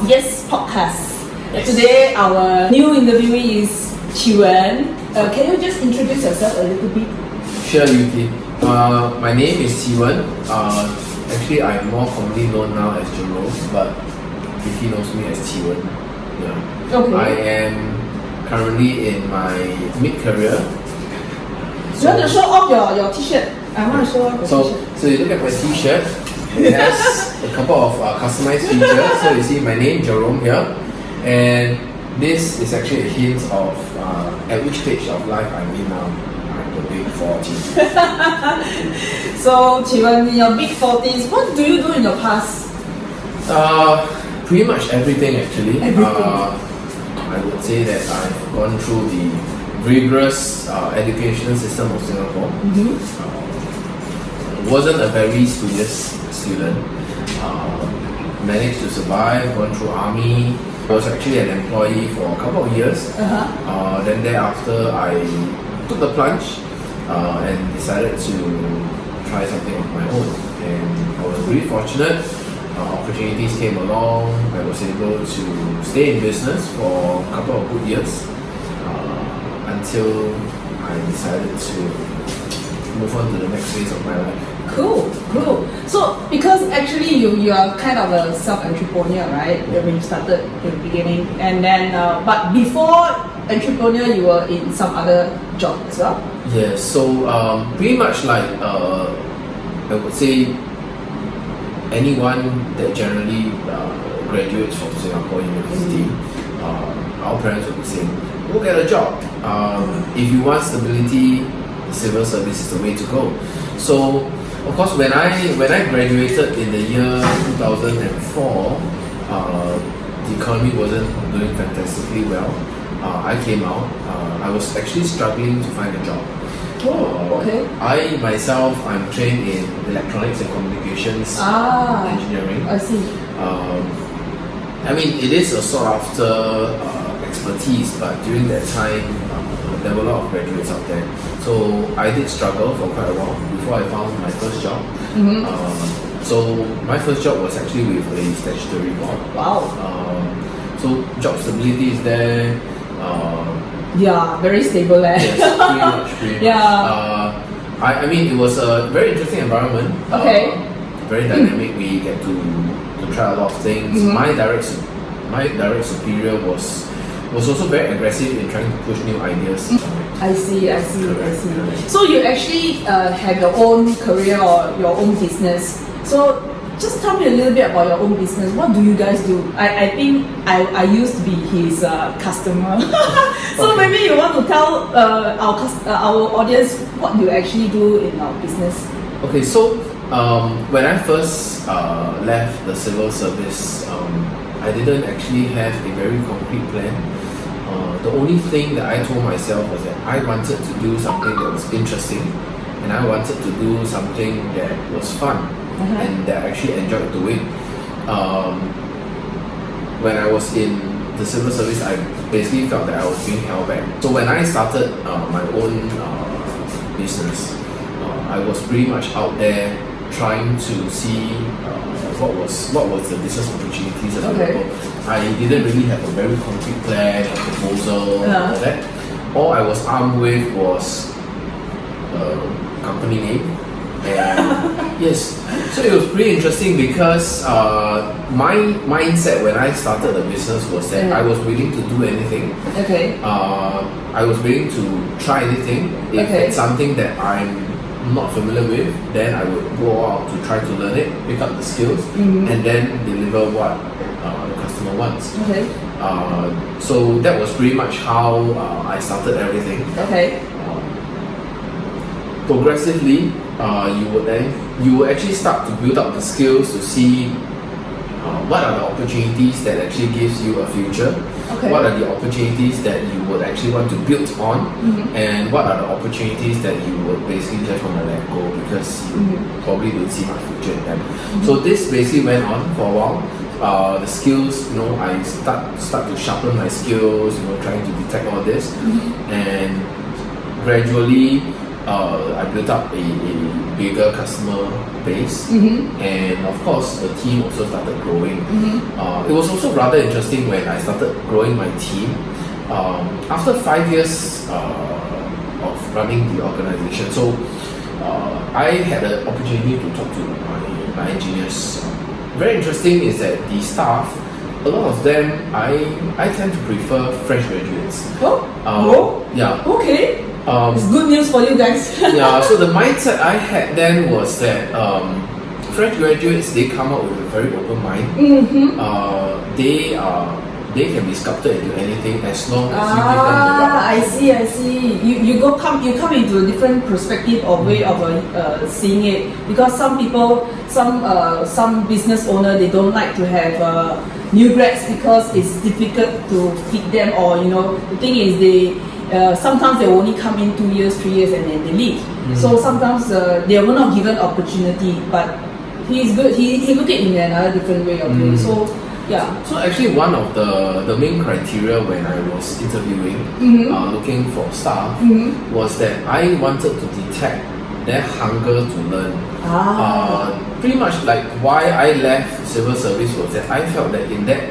Yes Podcast. Today our new interviewee is Chi Wen. Can you just introduce yourself a little bit? Sure, Yuki. My name is Chi Wen. Actually, I'm more commonly known now as Jerome, but Yuki knows me as Chi Wen. Yeah. Okay. I am currently in my mid-career. You want to show off your t-shirt? I want to show off your t-shirt. So you look at my t-shirt. It has a couple of customized features. So you see my name, Jerome, here, and this is actually a hint of at which stage of life I'm in now. I'm the big 40. So Chi Wen, in your big 40s, what do you do in your past? Pretty much everything actually. Everything. I would say that I've gone through the rigorous educational system of Singapore. Wasn't a very studious student. Managed to survive, gone through army. I was actually an employee for a couple of years. Then thereafter I took the plunge and decided to try something of my own. And I was really fortunate. Opportunities came along. I was able to stay in business for a couple of good years until I decided to move on to the next phase of my life. Cool. So because actually you are kind of a self-entrepreneur, right? When you started in the beginning, and then but before entrepreneur, you were in some other job as well. Yeah. So pretty much like I would say anyone that generally graduates from Singapore University, our parents would be saying, go get a job. If you want stability, the civil service is the way to go. So, of course, when I graduated in the year 2004, the economy wasn't doing fantastically well. I came out. I was actually struggling to find a job. Oh, okay. I myself, I'm trained in electronics and communications engineering. I see. I mean, it is a sought after expertise, but during that time, there were a lot of graduates out there. So I did struggle for quite a while before I found my first job. So my first job was actually with a statutory board. Wow. So job stability is there. Yeah, very stable. Yes, pretty much. Yeah. I mean, it was a very interesting environment. Okay. Very dynamic. We get to try a lot of things. My direct superior was also very aggressive in trying to push new ideas. I see. So you actually have your own career or your own business. So just tell me a little bit about your own business. What do you guys do? I think I used to be his customer. So Okay. maybe you want to tell our audience what you actually do in our business. Okay, so when I first left the civil service, I didn't actually have a very concrete plan. The only thing that I told myself was that I wanted to do something that was interesting, and I wanted to do something that was fun and that I actually enjoyed doing. When I was in the civil service, I basically felt that I was being held back. So when I started my own business, I was pretty much out there trying to see what was the business opportunities available. I didn't really have a very concrete plan, a proposal, all that. All I was armed with was a company name. And yes, so it was pretty interesting because my mindset when I started the business was that I was willing to do anything. Okay. I was willing to try anything. If it's something that I'm not familiar with, then I would go out to try to learn it, pick up the skills, and then deliver what the customer wants. Okay. So that was pretty much how I started everything. Okay. Progressively, you would actually start to build up the skills to see what are the opportunities that actually gives you a future. Okay. What are the opportunities that you would actually want to build on, and what are the opportunities that you would basically just want to let go because you probably don't see much future in them. So this basically went on for a while. The skills, I start to sharpen my skills, trying to detect all this, and gradually I built up a bigger customer base, and of course the team also started growing. It was also rather interesting when I started growing my team. After 5 years of running the organization, so I had an opportunity to talk to my engineers. Very interesting is that the staff, a lot of them, I tend to prefer fresh graduates. Yeah. Okay. It's good news for you guys. Yeah, so the mindset I had then was that fresh graduates, they come out with a very open mind. They can be sculpted into anything as long as you give them the right. I see. You come into a different perspective or way of seeing it, because some people, some business owner, they don't like to have new grads because it's difficult to feed them, or the thing is they. Sometimes they only come in 2 years, 3 years, and then they leave. So sometimes they were not given opportunity, but he's good. He looked at it in another different way of doing. So yeah. So actually, one of the main criteria when I was interviewing, looking for staff, was that I wanted to detect their hunger to learn. Pretty much like why I left civil service was that I felt that in that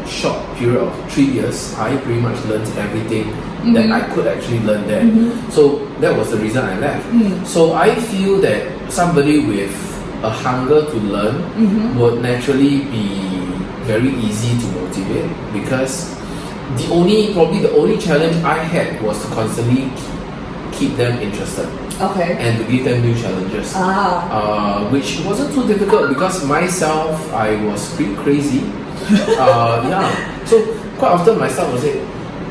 short period of 3 years, I pretty much learned everything that I could actually learn there. So that was the reason I left. So I feel that somebody with a hunger to learn would naturally be very easy to motivate, because probably the only challenge I had was to constantly keep them interested. Okay. And to give them new challenges. Which wasn't too difficult because myself, I was pretty crazy. Yeah. So quite often my staff would say,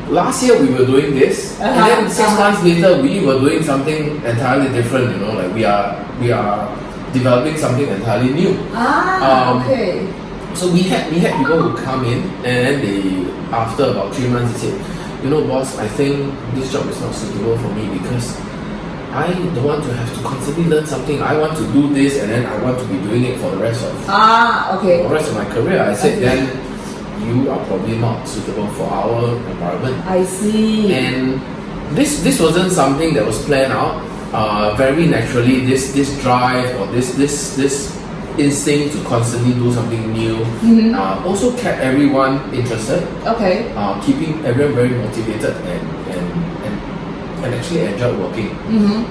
last year we were doing this, and then 6 months later we were doing something entirely different. Like we are developing something entirely new. Okay. So we had people who come in, and then they, after about 3 months, they said, boss, I think this job is not suitable for me because I don't want to have to constantly learn something. I want to do this, and then I want to be doing it for the rest of the rest of my career. I said, then you are probably not suitable for our environment. I see. And this wasn't something that was planned out. Very naturally, this drive or this instinct to constantly do something new also kept everyone interested. Okay. Keeping everyone very motivated and actually enjoyed working.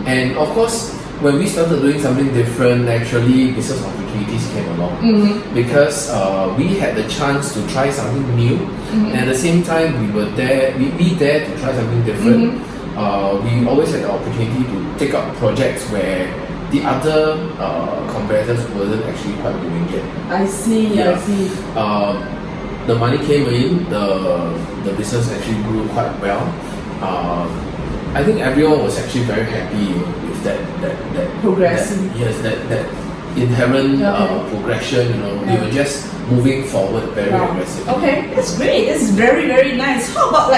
And of course, when we started doing something different, naturally business opportunities came along because we had the chance to try something new, and at the same time we dared to try something different. We always had the opportunity to take up projects where the other competitors wasn't actually quite doing it. I see. The money came in, the business actually grew quite well. I think everyone was actually very happy with that progressing. That inherent progression. We were just moving forward very aggressively. Okay, that's great. That's very, very nice. How about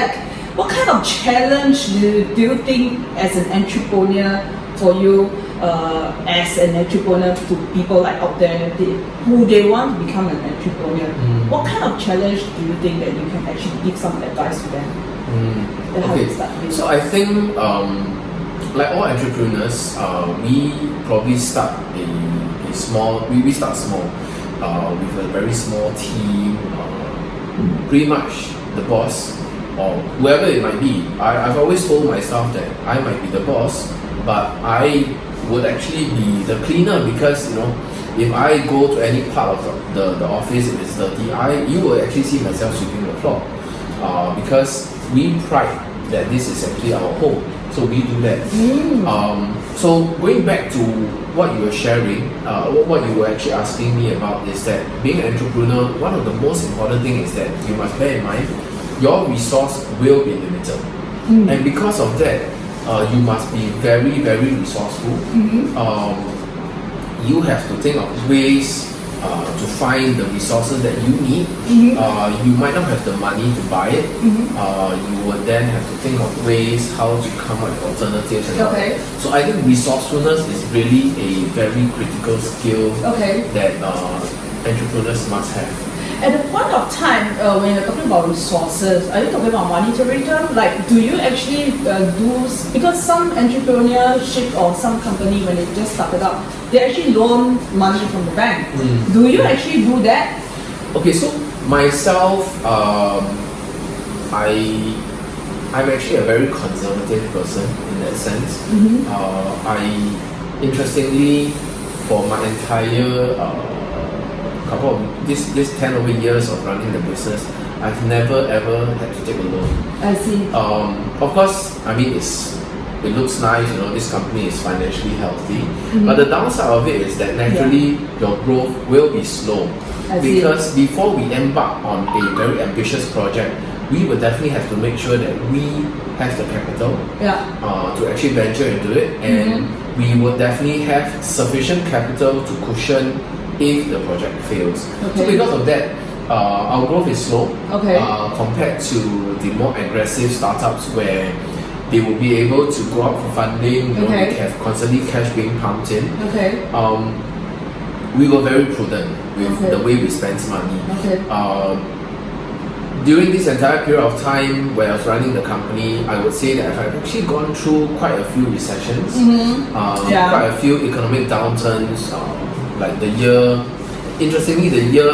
what kind of challenge do you think as an entrepreneur for you, as an entrepreneur to people out there who they want to become an entrepreneur? What kind of challenge do you think that you can actually give some advice to them? Okay, so I think like all entrepreneurs, we probably start a small. We start small with a very small team. Pretty much the boss or whoever it might be. I've always told my staff that I might be the boss, but I would actually be the cleaner, because if I go to any part of the office, if it's dirty, you will actually see myself sweeping the floor, because we pride that this is actually our home, so we do that. So going back to what you were sharing, what you were actually asking me about is that being an entrepreneur, one of the most important things is that you must bear in mind your resource will be limited, and because of that, you must be very, very resourceful. You have to think of ways to find the resources that you need. You might not have the money to buy it. You would then have to think of ways how to come up with alternatives. And so I think resourcefulness is really a very critical skill that entrepreneurs must have. At the point of time, when you're talking about resources, are you talking about monetary term? Like, do you actually because some entrepreneurship or some company, when they just started up, they actually loan money from the bank. Do you actually do that? Okay, so myself, I'm actually a very conservative person in that sense. Interestingly, for my entire couple of this 10 over years of running the business, I've never ever had to take a loan. I see. Of course, I mean it looks nice, you know, this company is financially healthy. But the downside of it is that naturally your growth will be slow. I see. Because before we embark on a very ambitious project, we will definitely have to make sure that we have the capital to actually venture into it, and we will definitely have sufficient capital to cushion if the project fails. So because of that, our growth is slow compared to the more aggressive startups where they will be able to go out for funding, you know, they have constantly cash being pumped in. We were very prudent with the way we spent money. During this entire period of time where I was running the company, I would say that I've actually gone through quite a few recessions, quite a few economic downturns, like interestingly the year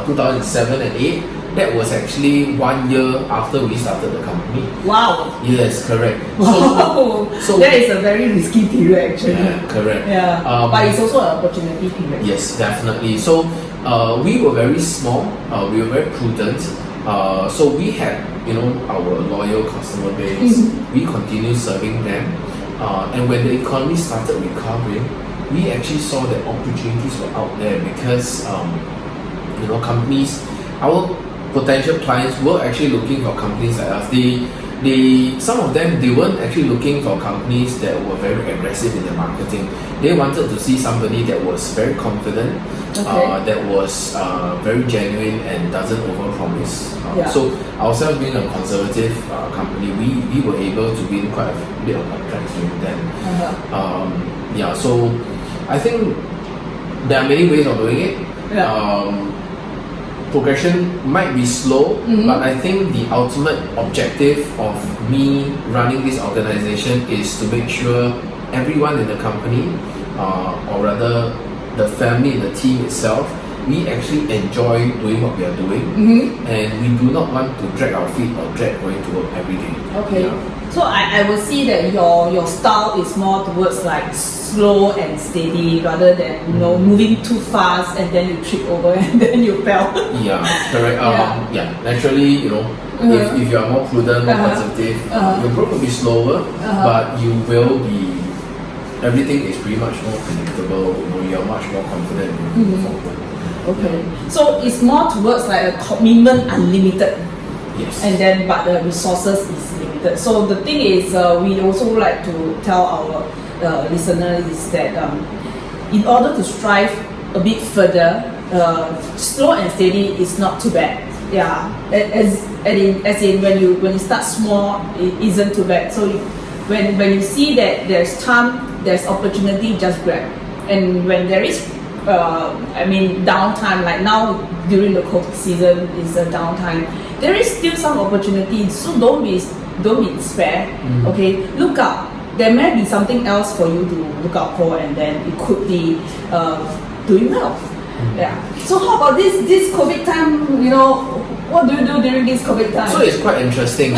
2007 and 8, that was actually 1 year after we started the company. Wow. Yes, correct. Wow. So that is a very risky period actually. Yeah, correct. But it's also an opportunity period. Yes, definitely. So we were very small, we were very prudent. So we had, you know, our loyal customer base. We continued serving them, and when the economy started recovering, we actually saw that opportunities were out there because, you know, companies, our potential clients were actually looking for companies like us. Some of them, they weren't actually looking for companies that were very aggressive in their marketing. They wanted to see somebody that was very confident, that was very genuine and doesn't overpromise. So ourselves being a conservative company, we were able to win quite a bit of contracts during then. So I think there are many ways of doing it. Progression might be slow, but I think the ultimate objective of me running this organization is to make sure everyone in the company, or rather the family and the team itself, we actually enjoy doing what we are doing, and we do not want to drag our feet or drag going to work every day. So I will see that your style is more towards like slow and steady rather than, you know, moving too fast and then you trip over and then you fell. Correct. Naturally, you know, if you are more prudent, more conservative, your growth will be slower, but you will be, everything is pretty much more predictable. You know, you are much more confident moving forward. So it's more towards like a commitment unlimited. Yes. And then, but the resources is limited. So the thing is, we also like to tell our listeners is that in order to strive a bit further, slow and steady is not too bad. As in when you start small, it isn't too bad. So when you see that there's time, there's opportunity, just grab. And when there is downtime, like now during the COVID season is a downtime, there is still some opportunity, so don't be despair. Look out. There may be something else for you to look out for, and then it could be doing well. So how about this COVID time? You know, what do you do during this COVID time? So it's quite interesting.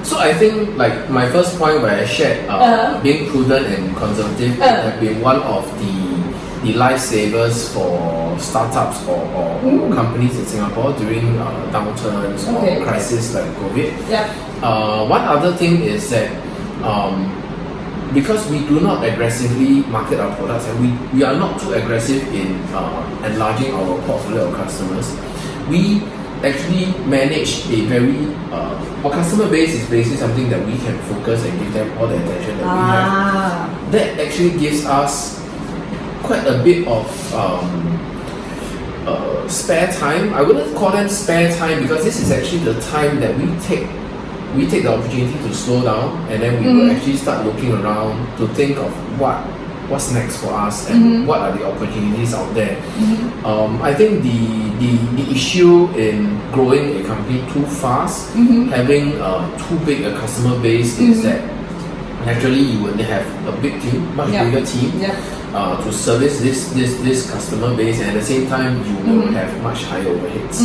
So I think like my first point where I shared being prudent and conservative have been one of the lifesavers for startups or companies in Singapore during downturns or crisis like COVID. One other thing is that because we do not aggressively market our products and we are not too aggressive in enlarging our portfolio of customers, we actually manage a very our customer base is basically something that we can focus and give them all the attention that we have. That actually gives us quite a bit of spare time. I wouldn't call them spare time because this is actually the time that we take the opportunity to slow down, and then we will actually start looking around to think of what what's next for us and what are the opportunities out there. I think the issue in growing a company too fast, having too big a customer base, is that naturally you would have a big team, much bigger team. To service this customer base, and at the same time you will have much higher overheads.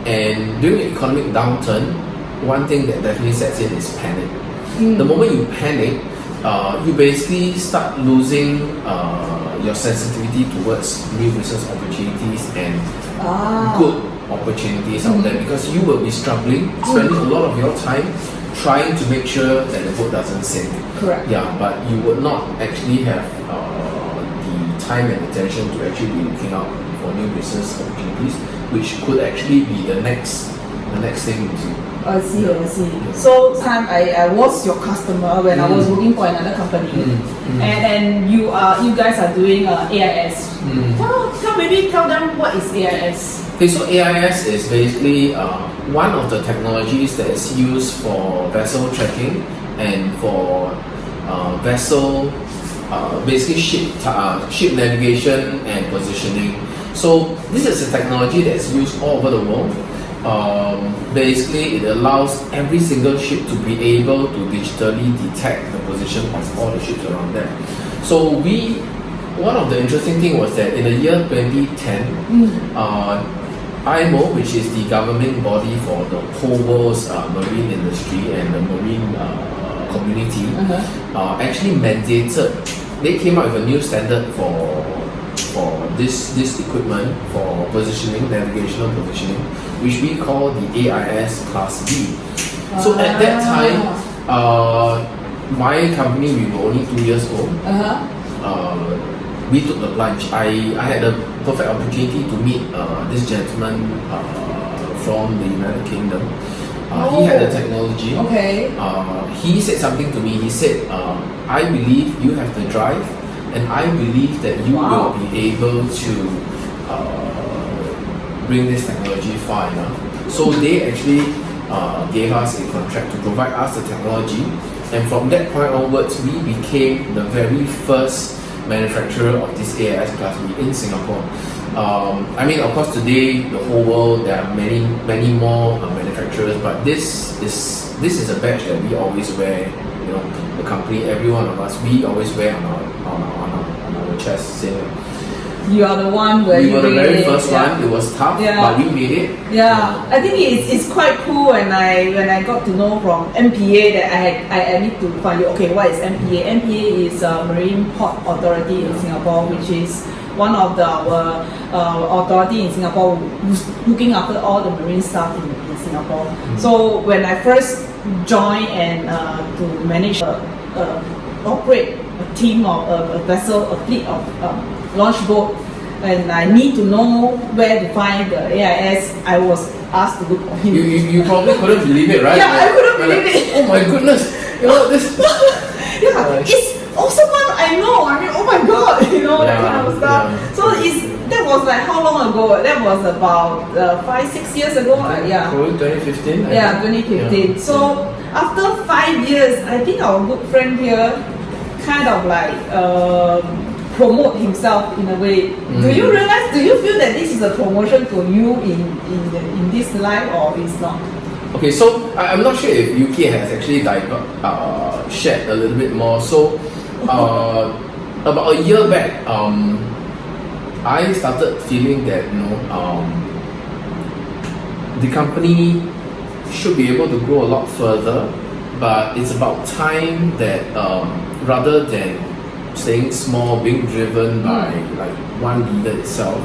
And during an economic downturn, one thing that definitely sets in is panic. The moment you panic, you basically start losing your sensitivity towards new business opportunities and good opportunities out there, because you will be struggling, spending a lot of your time trying to make sure that the boat doesn't sink. Correct. Yeah, but you would not actually have time and attention to actually be looking out for new business opportunities, which could actually be the next thing you do. I see. So time I was your customer when I was working for another company, and you guys are doing AIS. Tell them what is AIS. Okay, so AIS is basically one of the technologies that is used for vessel tracking and for vessel basically ship navigation and positioning. So this is a technology that's used all over the world. Basically, it allows every single ship to be able to digitally detect the position of all the ships around them. So one of the interesting thing was that in the year 2010, IMO, which is the government body for the whole world's marine industry and the marine community, actually mandated. They came up with a new standard for this equipment for positioning, navigational positioning, which we call the AIS Class B. So at that time, my company, we were only 2 years old. We took the plunge. I had a perfect opportunity to meet this gentleman from the United Kingdom. He had the technology. He said something to me. He said, I believe you have the drive, and I believe that you will be able to bring this technology far enough. So they actually gave us a contract to provide us the technology, and from that point onwards, we became the very first manufacturer of this AIS Class B in Singapore. I mean, of course, today the whole world, there are many more manufacturers, but this is a badge that we always wear. You know, the company, every one of us, we always wear on our chest, saying you are the one where we were the very first one. It was tough, but we made it. I think it's quite cool when I got to know from MPA that I need to find you. Okay, what is MPA? MPA is Marine Port Authority in Singapore, which is one of our authority in Singapore who's looking after all the marine stuff in Singapore. So when I first joined and to manage operate a team of a vessel, a fleet of launch boat, and I need to know where to find the AIS, I was asked to look for him. You probably couldn't believe it, right? Yeah, I couldn't believe it. Oh my goodness! You know this. It's also one I know. I mean, oh my god, that kind of stuff. So that was like how long ago? That was about 5-6 years ago. Probably 2015. 2015. So after 5 years, I think our good friend here kind of like promote himself in a way. Do you realize? Do you feel that this is a promotion to you in this life, or is not? Okay, so I'm not sure if UK has actually shared a little bit more. So about a year back, I started feeling that the company should be able to grow a lot further, but it's about time that rather than staying small, being driven by like one leader itself,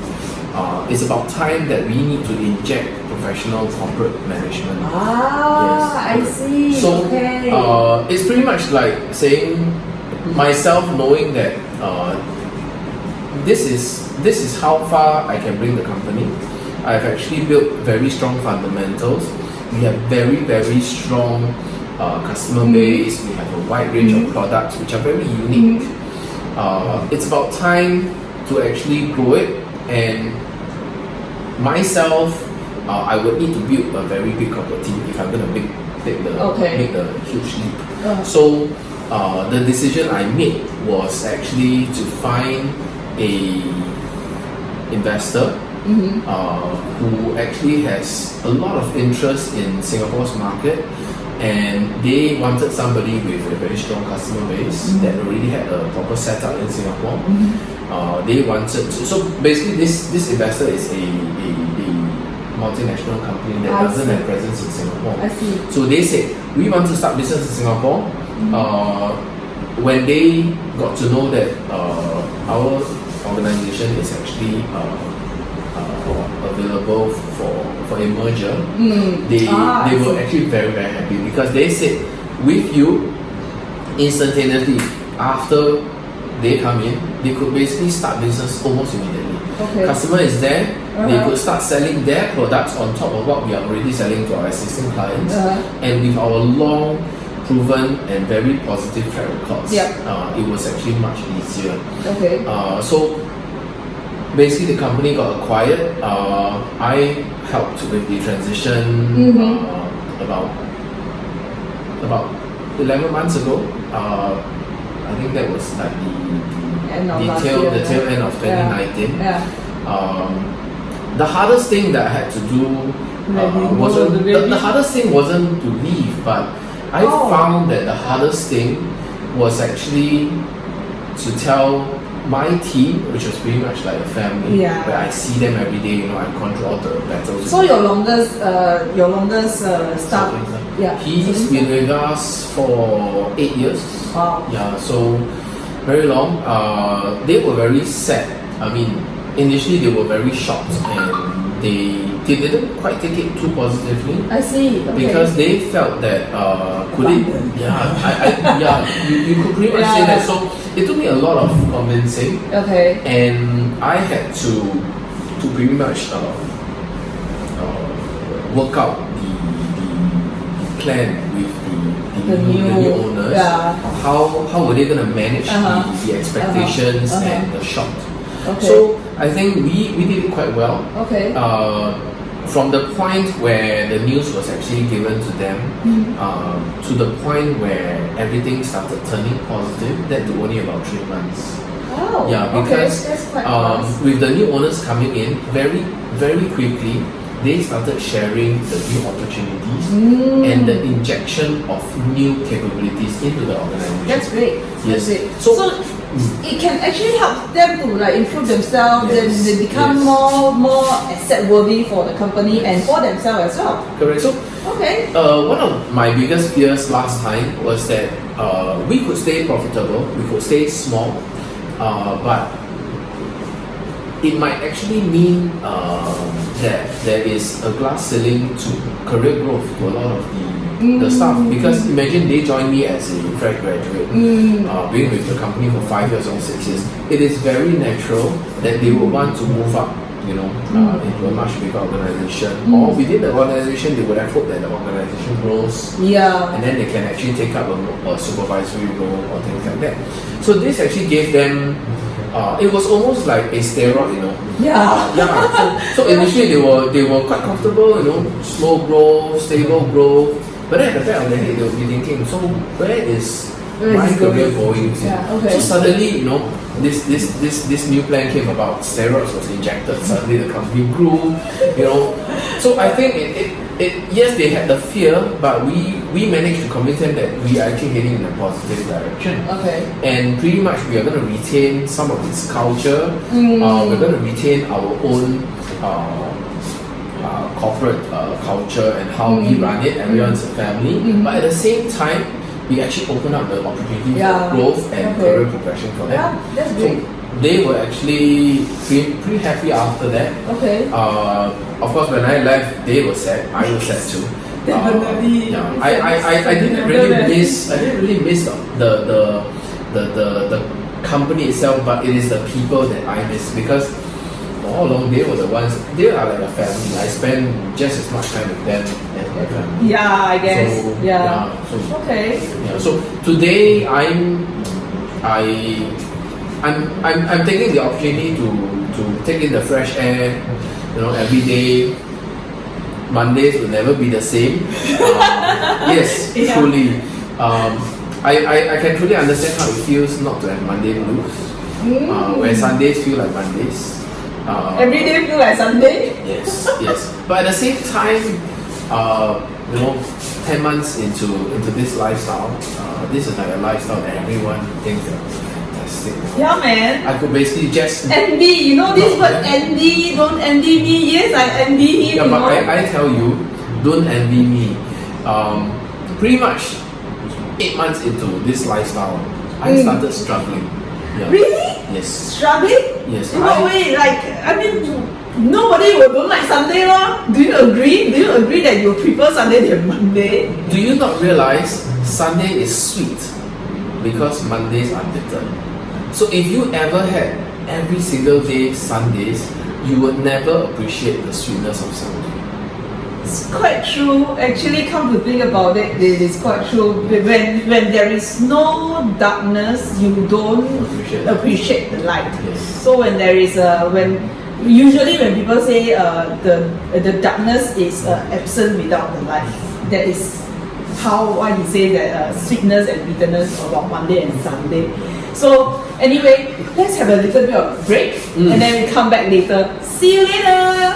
it's about time that we need to inject professional corporate management. I see. So it's pretty much like saying myself knowing that this is how far I can bring the company. I've actually built very strong fundamentals. We have very, very strong customer base. We have a wide range of products which are very unique. It's about time to actually grow it, and myself, I would need to build a very big corporate team if I'm going to make the huge leap. So the decision I made was actually to find a investor who actually has a lot of interest in Singapore's market, and they wanted somebody with a very strong customer base that already had a proper setup in Singapore. They wanted to, so basically this investor is a multinational company that doesn't have presence in Singapore. I see. So they said, we want to start business in Singapore. When they got to know that our organization is actually available for a merger, they were actually very, very happy, because they said, with you, instantaneously after they come in, they could basically start business almost immediately. Okay. Customer is there, they could start selling their products on top of what we are already selling to our existing clients, and with our long proven and very positive track records, it was actually much easier. Okay. So basically the company got acquired. I helped with the transition about 11 months ago. I think that was like the tail end of 2019. The hardest thing that I had to do wasn't the hardest thing wasn't to leave, but I found that the hardest thing was actually to tell my team, which was pretty much like a family, where I see them every day, you know, I control all the battles. So your longest staff, he's been with us for 8 years. Wow. Yeah, so very long. They were very sad. I mean, initially they were very shocked, and they didn't quite take it too positively. I see. Okay. Because they felt that you could pretty much say that. So it took me a lot of convincing. Okay. And I had to pretty much work out the plan with the new owners. How were they going to manage the expectations and the shock? Okay. So I think we did it quite well. Okay. From the point where the news was actually given to them to the point where everything started turning positive, that took only about 3 months. Oh, Yeah, because okay. That's quite fast. with the new owners coming in, very, very quickly, they started sharing the new opportunities and the injection of new capabilities into the organization. That's great. Yes. That's great. So, it can actually help them to like improve themselves, Yes. and they become Yes. more asset worthy for the company and for themselves as well. Correct. So, Okay. one of my biggest fears last time was that we could stay profitable, we could stay small, but it might actually mean that there is a glass ceiling to career growth for a lot of the staff. Because imagine they join me as a fresh graduate, being with the company for 5 years or 6 years. It is very natural that they would want to move up, you know, into a much bigger organization. Or within the organization, they would have hoped that the organization grows, and then they can actually take up a supervisory role or things like that. So this actually gave them. It was almost like a steroid, you know. So initially they were quite comfortable, you know, slow growth, stable growth. But then at the back of their head, they would be thinking, so where is my career going? So suddenly, you know, this new plan came about. Steroids was injected. Suddenly the company grew, you know. So I think yes, they had the fear, but we managed to convince them that we are actually heading in a positive direction. Okay. And pretty much we are going to retain some of its culture. We're going to retain our own corporate culture and how we run it. Everyone's a family. But at the same time, we actually open up the opportunity for growth and career progression for them. That's great. So they were actually pretty happy after that. Okay. Of course, when I left, they were sad. I was sad too. Definitely. I didn't really miss the company itself, but it is the people that I miss, because all along they were the ones. They are like a family. I spend just as much time with them as my family. Yeah, I guess. So, Okay. So today I'm taking the opportunity to take in the fresh air, you know, every day. Mondays will never be the same. Yes, truly. I can truly understand how it feels not to have Monday blues. Where Sundays feel like Mondays. Every day feel like Sunday. Yes, yes. But at the same time, 10 months into this lifestyle, this is like a lifestyle that everyone thinks that fantastic. Yeah, man. I could basically just Envy, you know this word envy, don't envy me. Yes, I envy him. yeah, you but know. I tell you, don't envy me. Pretty much 8 months into this lifestyle, I started struggling. Yeah. Really? Yes. Struggling? Yes. In what way? Like, I mean, nobody will don't like Sunday, lor. Do you agree? Do you agree that you prefer Sunday than Monday? Do you not realize Sunday is sweet because Mondays are bitter? So if you ever had every single day Sundays, you would never appreciate the sweetness of Sunday. It's quite true. Actually, come to think about it, it is quite true. When there is no darkness, you don't appreciate the light. Yes. So when there is usually when people say the darkness is absent without the light, that is why he say that sweetness and bitterness about Monday and Sunday. So anyway, let's have a little bit of break and then we come back later. See you later.